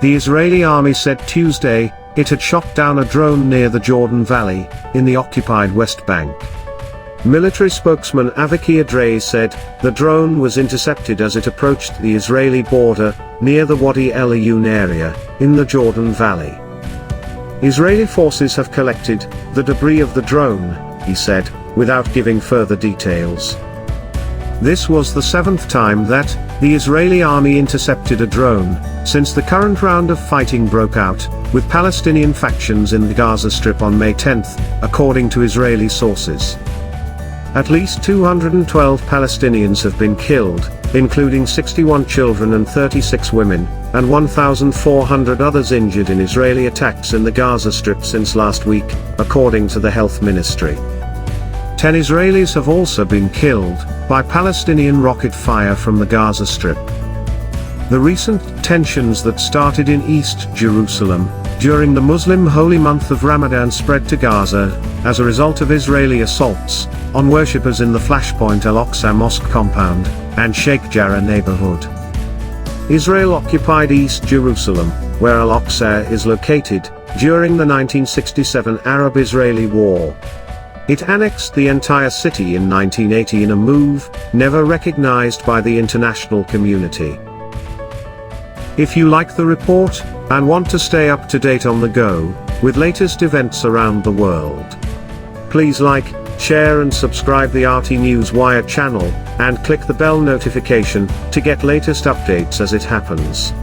The Israeli army said Tuesday it had shot down a drone near the Jordan Valley, in the occupied West Bank. Military spokesman Avichay Adraee said, the drone was intercepted as it approached the Israeli border, near the Wadi el-Ayoun area, in the Jordan Valley. Israeli forces have collected the debris of the drone, he said, without giving further details. This was the 7th time that the Israeli army intercepted a drone since the current round of fighting broke out with Palestinian factions in the Gaza Strip on May 10, according to Israeli sources. At least 212 Palestinians have been killed, including 61 children and 36 women, and 1,400 others injured in Israeli attacks in the Gaza Strip since last week, according to the health ministry. 10 Israelis have also been killed by Palestinian rocket fire from the Gaza Strip. The recent tensions that started in East Jerusalem during the Muslim holy month of Ramadan spread to Gaza as a result of Israeli assaults on worshippers in the Flashpoint al-Aqsa mosque compound and Sheikh Jarrah neighborhood. Israel occupied East Jerusalem, where al-Aqsa is located, during the 1967 Arab-Israeli War. It annexed the entire city in 1980 in a move never recognized by the international community. If you like the report, and want to stay up to date on the go, with latest events around the world, please like, share and subscribe the RT News Wire channel, and click the bell notification to get latest updates as it happens.